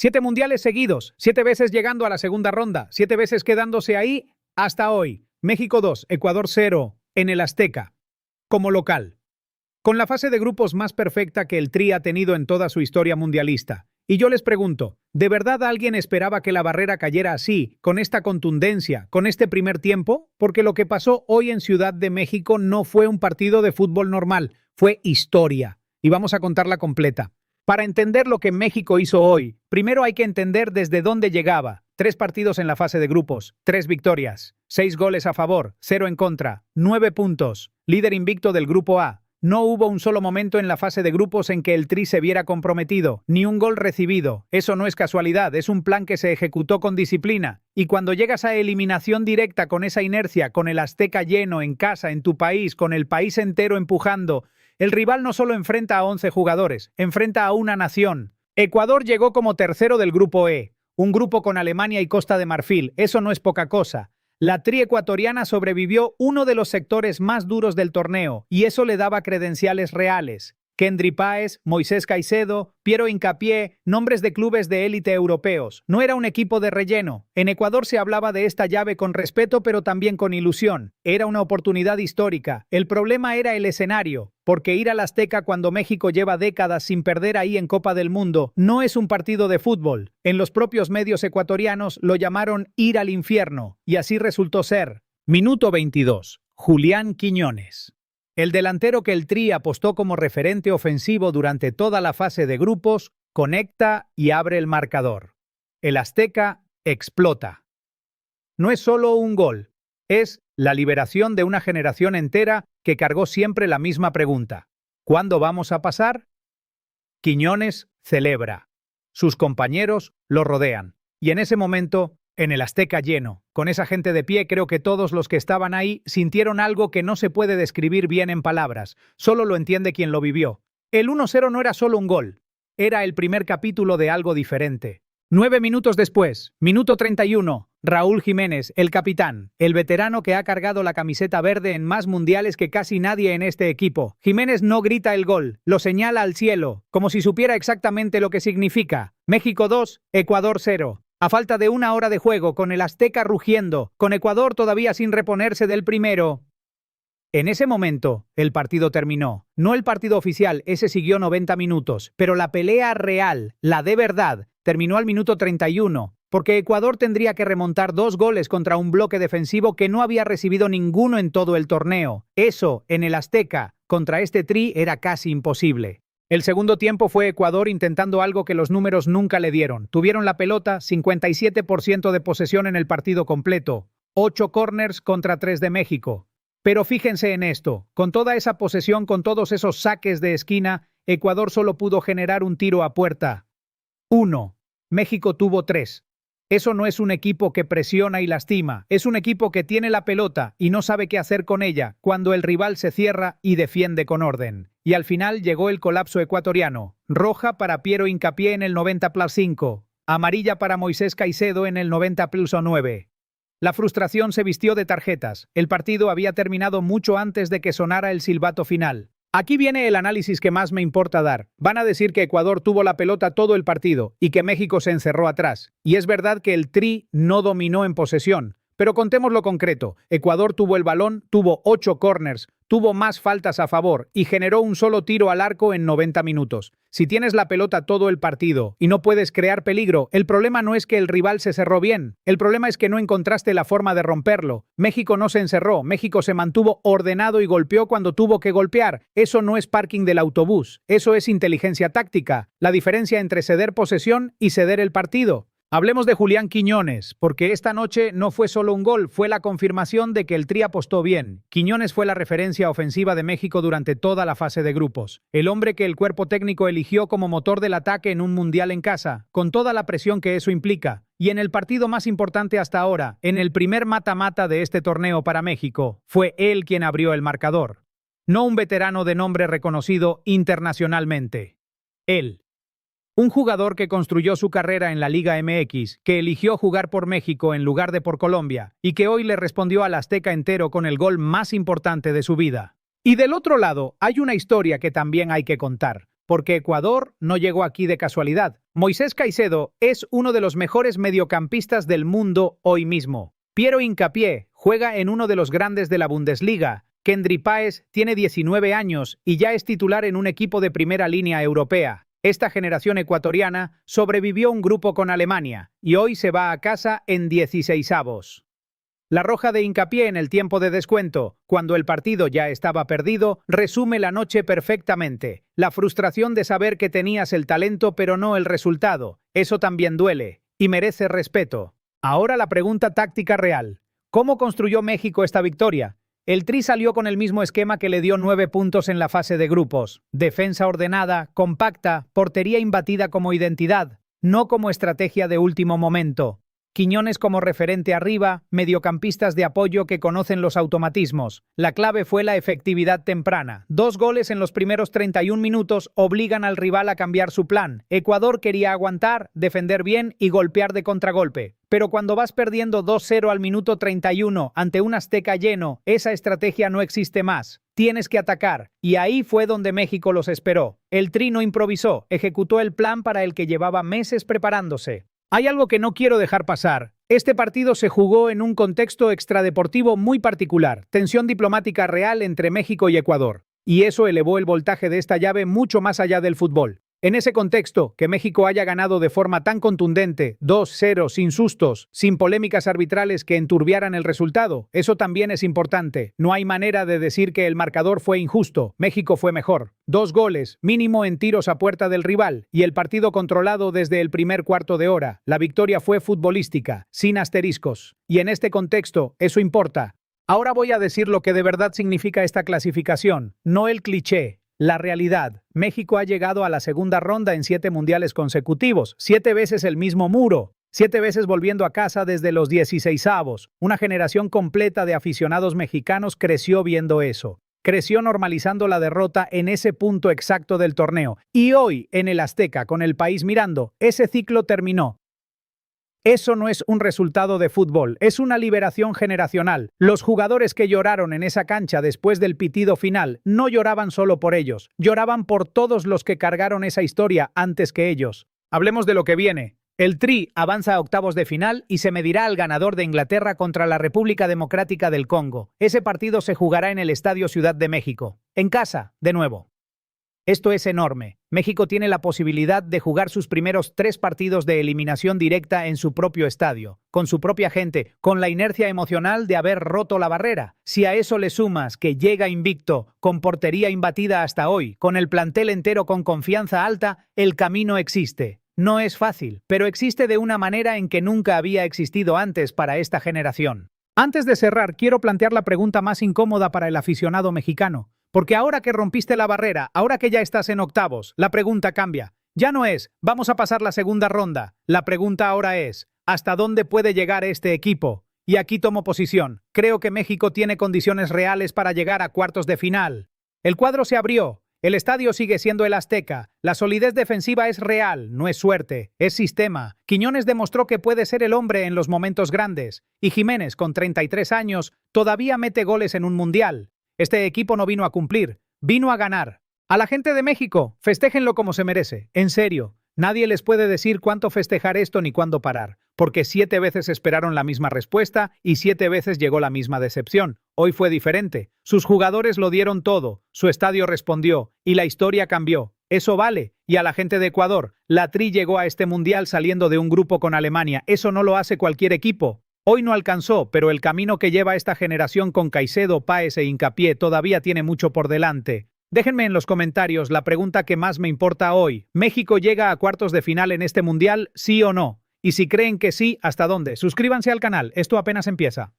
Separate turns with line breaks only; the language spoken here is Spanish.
7 mundiales seguidos, 7 veces llegando a la segunda ronda, 7 veces quedándose ahí hasta hoy. México 2, Ecuador 0, en el Azteca, como local. Con la fase de grupos más perfecta que el Tri ha tenido en toda su historia mundialista. Y yo les pregunto, ¿de verdad alguien esperaba que la barrera cayera así, con esta contundencia, con este primer tiempo? Porque lo que pasó hoy en Ciudad de México no fue un partido de fútbol normal, fue historia. Y vamos a contarla completa. Para entender lo que México hizo hoy, primero hay que entender desde dónde llegaba. 3 partidos en la fase de grupos, 3 victorias, 6 goles a favor, 0 en contra, 9 puntos, líder invicto del Grupo A. No hubo un solo momento en la fase de grupos en que el Tri se viera comprometido, ni un gol recibido. Eso no es casualidad, es un plan que se ejecutó con disciplina. Y cuando llegas a eliminación directa con esa inercia, con el Azteca lleno, en casa, en tu país, con el país entero empujando, el rival no solo enfrenta a 11 jugadores, enfrenta a una nación. Ecuador llegó como tercero del Grupo E, un grupo con Alemania y Costa de Marfil, eso no es poca cosa. La Tri ecuatoriana sobrevivió uno de los sectores más duros del torneo, y eso le daba credenciales reales. Kendry Páez, Moisés Caicedo, Piero Hincapié, nombres de clubes de élite europeos. No era un equipo de relleno. En Ecuador se hablaba de esta llave con respeto, pero también con ilusión. Era una oportunidad histórica. El problema era el escenario, porque ir al Azteca cuando México lleva décadas sin perder ahí en Copa del Mundo no es un partido de fútbol. En los propios medios ecuatorianos lo llamaron ir al infierno, y así resultó ser. Minuto 22. Julián Quiñones. El delantero que el Tri apostó como referente ofensivo durante toda la fase de grupos, conecta y abre el marcador. El Azteca explota. No es solo un gol, es la liberación de una generación entera que cargó siempre la misma pregunta. ¿Cuándo vamos a pasar? Quiñones celebra. Sus compañeros lo rodean. Y en ese momento, en el Azteca lleno, con esa gente de pie, creo que todos los que estaban ahí sintieron algo que no se puede describir bien en palabras, solo lo entiende quien lo vivió. El 1-0 no era solo un gol, era el primer capítulo de algo diferente. 9 minutos después, minuto 31, Raúl Jiménez, el capitán, el veterano que ha cargado la camiseta verde en más mundiales que casi nadie en este equipo. Jiménez no grita el gol, lo señala al cielo, como si supiera exactamente lo que significa. México 2, Ecuador 0. A falta de 1 hora de juego, con el Azteca rugiendo, con Ecuador todavía sin reponerse del primero. En ese momento, el partido terminó. No el partido oficial, ese siguió 90 minutos, pero la pelea real, la de verdad, terminó al minuto 31, porque Ecuador tendría que remontar 2 goles contra un bloque defensivo que no había recibido ninguno en todo el torneo. Eso, en el Azteca, contra este Tri, era casi imposible. El segundo tiempo fue Ecuador intentando algo que los números nunca le dieron. Tuvieron la pelota, 57% de posesión en el partido completo, 8 corners contra 3 de México. Pero fíjense en esto, con toda esa posesión, con todos esos saques de esquina, Ecuador solo pudo generar un tiro a puerta. 1. México tuvo 3. Eso no es un equipo que presiona y lastima, es un equipo que tiene la pelota y no sabe qué hacer con ella cuando el rival se cierra y defiende con orden. Y al final llegó el colapso ecuatoriano. Roja para Piero Hincapié en el 90+5, amarilla para Moisés Caicedo en el 90+9. La frustración se vistió de tarjetas. El partido había terminado mucho antes de que sonara el silbato final. Aquí viene el análisis que más me importa dar. Van a decir que Ecuador tuvo la pelota todo el partido y que México se encerró atrás. Y es verdad que el Tri no dominó en posesión. Pero contemos lo concreto. Ecuador tuvo el balón, tuvo 8 corners, tuvo más faltas a favor y generó un solo tiro al arco en 90 minutos. Si tienes la pelota todo el partido y no puedes crear peligro, el problema no es que el rival se cerró bien. El problema es que no encontraste la forma de romperlo. México no se encerró, México se mantuvo ordenado y golpeó cuando tuvo que golpear. Eso no es parking del autobús, eso es inteligencia táctica. La diferencia entre ceder posesión y ceder el partido. Hablemos de Julián Quiñones, porque esta noche no fue solo un gol, fue la confirmación de que el Tri apostó bien. Quiñones fue la referencia ofensiva de México durante toda la fase de grupos. El hombre que el cuerpo técnico eligió como motor del ataque en un mundial en casa, con toda la presión que eso implica. Y en el partido más importante hasta ahora, en el primer mata-mata de este torneo para México, fue él quien abrió el marcador. No un veterano de nombre reconocido internacionalmente. Él. Un jugador que construyó su carrera en la Liga MX, que eligió jugar por México en lugar de por Colombia, y que hoy le respondió al Azteca entero con el gol más importante de su vida. Y del otro lado, hay una historia que también hay que contar, porque Ecuador no llegó aquí de casualidad. Moisés Caicedo es uno de los mejores mediocampistas del mundo hoy mismo. Piero Hincapié juega en uno de los grandes de la Bundesliga. Kendry Páez tiene 19 años y ya es titular en un equipo de primera línea europea. Esta generación ecuatoriana sobrevivió un grupo con Alemania y hoy se va a casa en 16avos. La roja de Hincapié en el tiempo de descuento, cuando el partido ya estaba perdido, resume la noche perfectamente. La frustración de saber que tenías el talento pero no el resultado. Eso también duele y merece respeto. Ahora la pregunta táctica real. ¿Cómo construyó México esta victoria? El Tri salió con el mismo esquema que le dio 9 puntos en la fase de grupos. Defensa ordenada, compacta, portería imbatida como identidad, no como estrategia de último momento. Quiñones como referente arriba, mediocampistas de apoyo que conocen los automatismos. La clave fue la efectividad temprana. 2 goles en los primeros 31 minutos obligan al rival a cambiar su plan. Ecuador quería aguantar, defender bien y golpear de contragolpe. Pero cuando vas perdiendo 2-0 al minuto 31 ante un Azteca lleno, esa estrategia no existe más. Tienes que atacar. Y ahí fue donde México los esperó. El Tri no improvisó, ejecutó el plan para el que llevaba meses preparándose. Hay algo que no quiero dejar pasar. Este partido se jugó en un contexto extradeportivo muy particular, tensión diplomática real entre México y Ecuador. Y eso elevó el voltaje de esta llave mucho más allá del fútbol. En ese contexto, que México haya ganado de forma tan contundente, 2-0, sin sustos, sin polémicas arbitrales que enturbiaran el resultado, eso también es importante. No hay manera de decir que el marcador fue injusto. México fue mejor. 2 goles, mínimo en tiros a puerta del rival, y el partido controlado desde el primer cuarto de hora. La victoria fue futbolística, sin asteriscos. Y en este contexto, eso importa. Ahora voy a decir lo que de verdad significa esta clasificación, no el cliché. La realidad. México ha llegado a la segunda ronda en 7 mundiales consecutivos, 7 veces el mismo muro, 7 veces volviendo a casa desde los 16avos. Una generación completa de aficionados mexicanos creció viendo eso. Creció normalizando la derrota en ese punto exacto del torneo. Y hoy, en el Azteca, con el país mirando, ese ciclo terminó. Eso no es un resultado de fútbol, es una liberación generacional. Los jugadores que lloraron en esa cancha después del pitido final no lloraban solo por ellos, lloraban por todos los que cargaron esa historia antes que ellos. Hablemos de lo que viene. El Tri avanza a octavos de final y se medirá al ganador de Inglaterra contra la República Democrática del Congo. Ese partido se jugará en el Estadio Ciudad de México. En casa, de nuevo. Esto es enorme. México tiene la posibilidad de jugar sus primeros 3 partidos de eliminación directa en su propio estadio, con su propia gente, con la inercia emocional de haber roto la barrera. Si a eso le sumas que llega invicto, con portería imbatida hasta hoy, con el plantel entero con confianza alta, el camino existe. No es fácil, pero existe de una manera en que nunca había existido antes para esta generación. Antes de cerrar, quiero plantear la pregunta más incómoda para el aficionado mexicano. Porque ahora que rompiste la barrera, ahora que ya estás en octavos, la pregunta cambia. Ya no es, vamos a pasar la segunda ronda. La pregunta ahora es, ¿hasta dónde puede llegar este equipo? Y aquí tomo posición. Creo que México tiene condiciones reales para llegar a cuartos de final. El cuadro se abrió. El estadio sigue siendo el Azteca. La solidez defensiva es real, no es suerte, es sistema. Quiñones demostró que puede ser el hombre en los momentos grandes. Y Jiménez, con 33 años, todavía mete goles en un mundial. Este equipo no vino a cumplir, vino a ganar. A la gente de México, festéjenlo como se merece. En serio, nadie les puede decir cuánto festejar esto ni cuándo parar, porque 7 veces esperaron la misma respuesta y 7 veces llegó la misma decepción. Hoy fue diferente. Sus jugadores lo dieron todo, su estadio respondió y la historia cambió. Eso vale. Y a la gente de Ecuador, la Tri llegó a este mundial saliendo de un grupo con Alemania. Eso no lo hace cualquier equipo. Hoy no alcanzó, pero el camino que lleva esta generación con Caicedo, Páez e Hincapié todavía tiene mucho por delante. Déjenme en los comentarios la pregunta que más me importa hoy. ¿México llega a cuartos de final en este mundial, sí o no? Y si creen que sí, ¿hasta dónde? Suscríbanse al canal, esto apenas empieza.